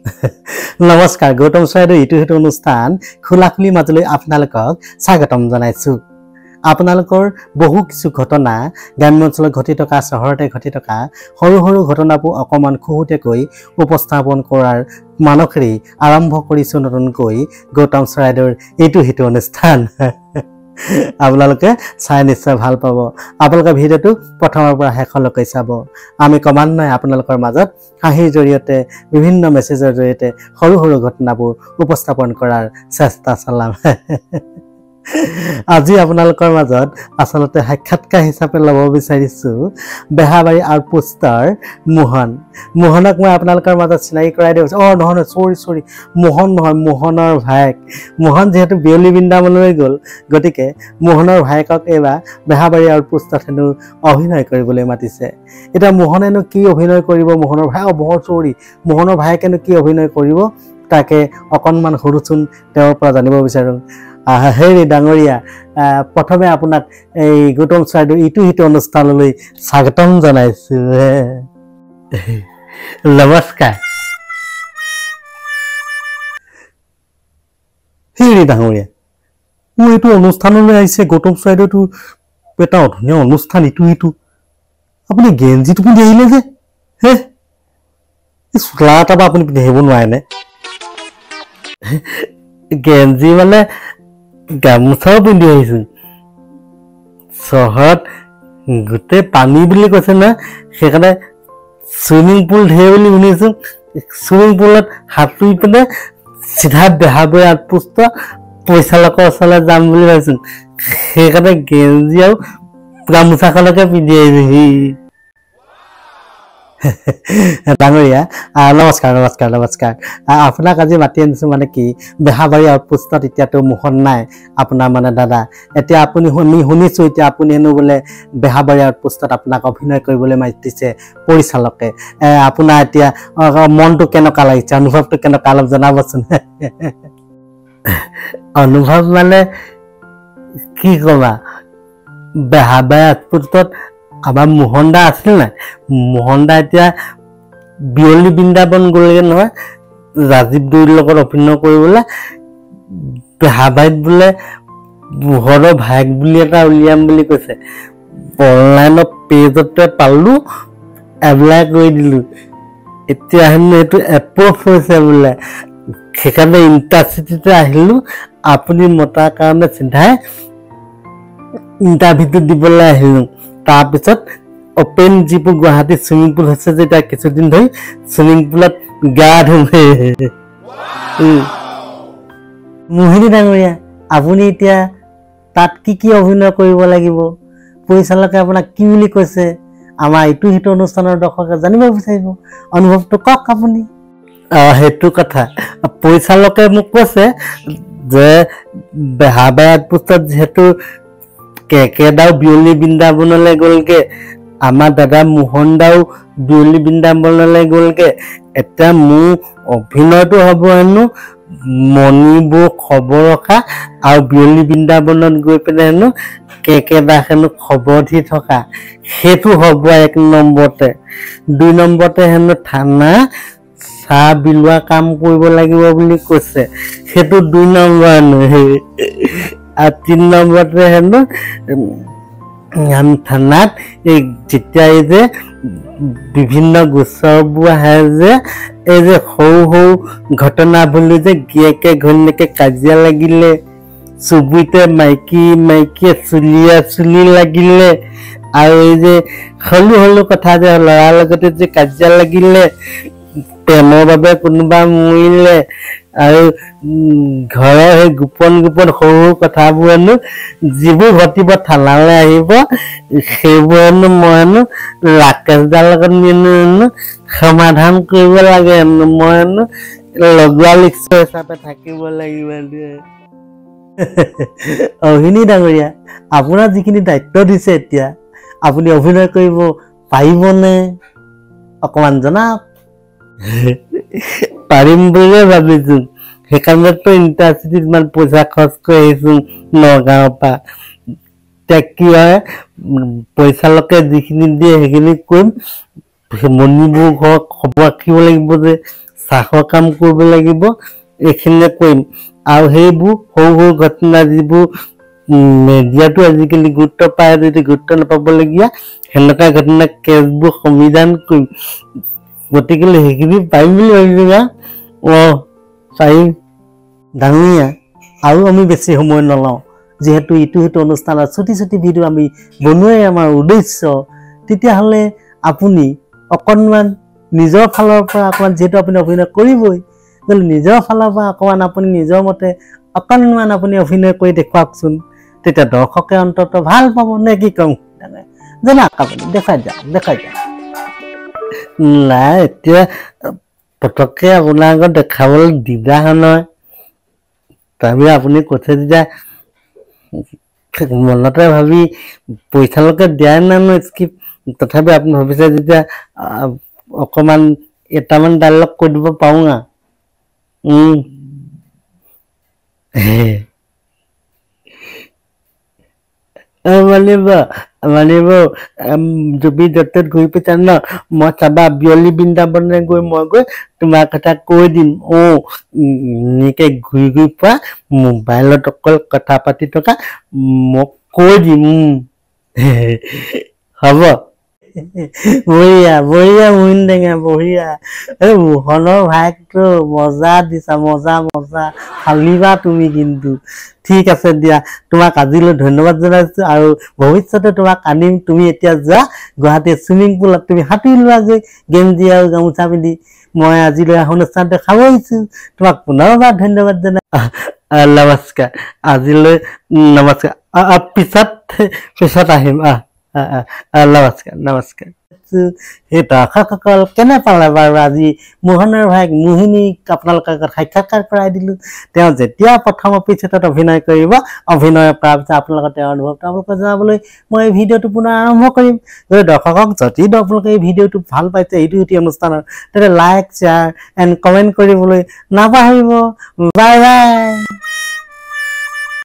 নমস্কাৰ গৌতম চৰাইদেউ ইটো অনুষ্ঠান খোলাখুলি মাজলৈ আপোনালোকক স্বাগতম জনাইছো। আপোনালোকৰ বহু কিছু ঘটনা গ্ৰাম্য অঞ্চলত ঘটি থকা চহৰতে ঘটি থকা সৰু সৰু ঘটনাবোৰ অকমান খুহুতেকৈ উপস্থাপন কৰাৰ মানসেৰে আৰম্ভ কৰিছো নতুনকৈ গৌতম চৰাইদেউৰ ইটো অনুষ্ঠান। আপোনালোকে চাই নিশ্চয় ভাল পাব। আপোনালোকৰ ভিডিঅ'টো প্ৰথমৰ পৰা শেষলৈকে চাব। আমি ক্ৰমান্বয়ে আপোনালোকৰ মাজত হাঁহিৰ জৰিয়তে বিভিন্ন মেছেজৰ জৰিয়তে সৰু সৰু ঘটনাবোৰ উপস্থাপন কৰাৰ চেষ্টা চলাম। আজি আপোনালোকৰ মাজত আচলতে সাক্ষাৎকাৰ হিচাপে ল'ব বিচাৰিছো বেহাবাৰী আউটপোষ্টৰ মোহনক মই আপোনালোকৰ মাজত চিনাকি কৰাই দিছো। নহয় চৰি মোহন নহয়, মোহনৰ ভায়েক। মোহন যিহেতু বিয়লি বৃন্দাবনলৈ গ'ল, গতিকে মোহনৰ ভায়েকক এইবাৰ বেহাবাৰী আউটপোষ্টত হেনো অভিনয় কৰিবলৈ মাতিছে। এতিয়া মোহনেনো কি অভিনয় কৰিব? মোহনৰ ভায়েকেনো কি অভিনয় কৰিব তাকে অকণমান সৰুচোন তেওঁৰ পৰা জানিব বিচাৰোঁ। হেৰি ডাঙৰীয়া, প্ৰথমে আপোনাক এই গৌতম চৰাইদেউ ইটো অনুষ্ঠানলৈ স্বাগতম জনাইছো। নমস্কাৰ। হেৰি ডাঙৰীয়া, মোৰ এইটো অনুষ্ঠানলৈ আহিছে গৌতম চৰাইদেউটো এটা ধুনীয়া অনুষ্ঠান ইটো আপুনি গেঞ্জিটো পিন্ধি আহিলে যে চোলা এটা বা আপুনি পিন্ধি আহিব নোৱাৰেনে? গেঞ্জি মানে গামোচাও পিন্ধি আহিছো। চহৰত গোটেই পানী বুলি কৈছে না, সেইকাৰণে চুইমিং পুল ধেৰ বুলি শুনিছো। চুইমিং পুলত সাঁতুৰি পিনে চিধা বেহাবাৰী আউটপোষ্ট পৰিচালকৰ ওচৰলৈ যাম বুলি ভাবিছো। সেইকাৰণে গেঞ্জি আৰু গামোচাখনকে পিন্ধি আহিছো। ডাঙৰীয়া নমস্কাৰ। আপোনাক আজি মাতি আনিছো মানে কি, বেহাবাৰী আউটপোষ্টত এতিয়াতো মোহন নাই, আপোনাৰ মানে দাদা। এতিয়া আপুনি শুনিছো এতিয়া আপুনি হেনো বোলে বেহাবাৰী আউটপোষ্টত আপোনাক অভিনয় কৰিবলৈ মাতিছে পৰিচালকে। আপোনাৰ এতিয়া মনটো কেনেকুৱা লাগিছে, অনুভৱটো কেনেকুৱা অলপ জনাবচোন। অনুভৱ মানে কি কবা, বেহাবাৰী আউটপোষ্টত আমাৰ মোহন দা আছিল নাই? মোহন দা এতিয়া বিয়লি বৃন্দাবন গ'লগে নহয় ৰাজীৱ দৈৰ লগত অভিনয় কৰিবলৈ। বেহাবাৰীত বোলে মোহনৰ ভায়েক বুলি এটা উলিয়াম বুলি কৈছে। অনলাইনত পেজতে পালো, এপ্লাই কৰি দিলো। এতিয়া হেনো এইটো এপ্ৰুভ হৈছে বোলে। সেইকাৰণে ইণ্টাৰচিটিতে আহিলো। আপুনি মতাৰ কাৰণে চিধাই ইণ্টাৰভিউটো দিবলৈ আহিলো। তাৰপিছত অপেন যিবোৰ গুৱাহাটী চুইমিং পুল হৈছে যে এতিয়া কিছুদিন ধৰি চুইমিং পুলত গা ধুম। মোহিনী ডাঙৰীয়া, আপুনি এতিয়া তাত কি অভিনয় কৰিব লাগিব? পৰিচালকে আপোনাক কি বুলি কৈছে? আমাৰ ইটো অনুষ্ঠানৰ দৰ্শকে জানিব বিচাৰিব। অনুভৱটো কওক আপুনি। সেইটো কথা, পৰিচালকে মোক কৈছে যে বেহাবাৰী আউটপোষ্টত যিহেতু কেকেদাও বিয়লি বৃন্দাবনলৈ গ'লগে, আমাৰ দাদা মোহন দাও বিয়লি বৃন্দাবনলৈ গ'লগে, এতিয়া মোৰ অভিনয়টো হ'ব হেনো মণিবোৰ খবৰ ৰখা আৰু বিয়লি বৃন্দাবনত গৈ পেলাই হেনো কেকেদাক হেনো খবৰ দি থকা। সেইটো হ'ব 1 নম্বৰতে। 2 নম্বৰতে হেনো থানা চাহ বিলোৱা কাম কৰিব লাগিব বুলি কৈছে, সেইটো 2 নম্বৰ হেনো। আৰু 3 নম্বৰতে হেনো থানাত যেতিয়া এই যে বিভিন্ন গোচৰবোৰ আহে যে, এই যে সৰু ঘটনা বুলি যে গিয়েকে ঘৈণীয়েকে কাজিয়া লাগিলে, চুবুৰীতে মাইকীয়ে চুলি লাগিলে, আৰু এই যে সৰু কথা যে ল'ৰাৰ লগতে যে কাজিয়া লাগিলে, প্ৰেমৰ বাবে কোনোবা মৰিলে, আৰু ঘৰৰ সেই গোপন সৰু কথাবোৰ হেনো যিবোৰ ঘটিব থানালৈ আহিব, সেইবোৰ হেনো মই হেনো ৰাকেশ দাৰ লগত হেনো সমাধান কৰিব লাগে। মই হেনো লগোৱা লিখিত হিচাপে থাকিব লাগিব। অভিনী ডাঙৰীয়া, আপোনাৰ যিখিনি দায়িত্ব দিছে এতিয়া আপুনি অভিনয় কৰিব পাৰিবনে? অকমান জনাওক। পাৰিম বুলিয়ে ভাবিছো, সেইকাৰণেতো ইণ্টাৰচিটিত ইমান পইচা খৰচ কৰি আহিছো নগাঁৱৰ পৰা। এতিয়া কি হয়, পৰিচালকে যিখিনি দিয়ে সেইখিনি কৰিম। মণিবোৰ ঘৰত খবৰ ৰাখিব লাগিব যে সাহসৰ কাম কৰিব লাগিব এইখিনিয়ে কৰিম আৰু সেইবোৰ সৰু সৰু ঘটনা যিবোৰ মিডিয়াটো আজিকালি গুৰুত্ব পায় যদি গুৰুত্ব নাপাবলগীয়া সেনেকুৱা ঘটনা কেছবোৰ সমাধান কৰিম গতিকে সেইখিনি পাৰিম বুলি ভাবিছো না পাৰিম ডাঙৰীয়া আৰু আমি বেছি সময় নলওঁ যেহেতু ইটো সিটো অনুষ্ঠানত ছুটি ছুটি ভিডিঅ' আমি বনোৱাই আমাৰ উদ্দেশ্য তেতিয়াহ'লে আপুনি অকণমান নিজৰ ফালৰ পৰা অকণমান যিহেতু আপুনি অভিনয় কৰিবই গ'লে নিজৰ ফালৰ পৰা অকণমান আপুনি নিজৰ মতে অকণমান আপুনি অভিনয় কৰি দেখুৱাওকচোন তেতিয়া দৰ্শকে অন্তত ভাল পাব নে কি কম জনাওক আপুনি দেখাই যাওক নাই এতিয়া পটককৈ আপোনাৰ আগত দেখাবলৈ দিগদাৰ হয় নহয় তাৰবাবে আপুনি কৈছে যেতিয়া মনতে ভাবি পইচালৈকে দিয়াই নাই ন স্ক্ৰিপ্ট তথাপি আপুনি ভাবিছে যেতিয়া অকণমান এটামান ডাইলগ কৈ দিব পাৰোঁ না মানিব জুবি য'তে ঘূৰি পিছা ন মই চাবা বিয়লি বৃন্দাবনে গৈ মই গৈ তোমাৰ কথা কৈ দিম এনেকৈ ঘূৰি ঘূৰি পোৱা মোবাইলত অকল কথা পাতি থকা মই কৈ দিম হ'ব বঢ়িয়া মোহিন টেঙা বঢ়িয়া এই মোহনৰ ভাইকটো মজা দিছা মজা ফালিবা তুমি কিন্তু ঠিক আছে দিয়া তোমাক আজিলৈ ধন্যবাদ জনাইছো আৰু ভৱিষ্যতে তোমাক আনিম তুমি এতিয়া যোৱা গুৱাহাটী চুইমিং পুলত তুমি সাঁতুৰি লোৱাগৈ গেঞ্জি আৰু গামোচা পিন্ধি মই আজিলৈ অনুষ্ঠানটো খাব আহিছো তোমাক পুনৰবাৰ ধন্যবাদ জনাই নমস্কাৰ আজিলৈ নমস্কাৰ পিছত আহিম নমস্কাৰ সেই দৰ্শকসকল কেনে পালে বাৰু আজি মোহনৰ ভাইক মোহিনীক আপোনালোকৰ আগত সাক্ষাৎকাৰ কৰাই দিলোঁ তেওঁ যেতিয়া প্ৰথম এপিছ'ডত অভিনয় কৰিব অভিনয় কৰাৰ পিছত আপোনালোকৰ তেওঁৰ অনুভৱটো আপোনালোকে জনাবলৈ মই এই ভিডিঅ'টো পুনৰ আৰম্ভ কৰিম যদি দৰ্শকক যদি আপোনালোকে এই ভিডিঅ'টো ভাল পাইছে এইটো অনুষ্ঠানত তেতিয়া লাইক শ্বেয়াৰ এণ্ড কমেণ্ট কৰিবলৈ নাপাহৰিব বাই বাই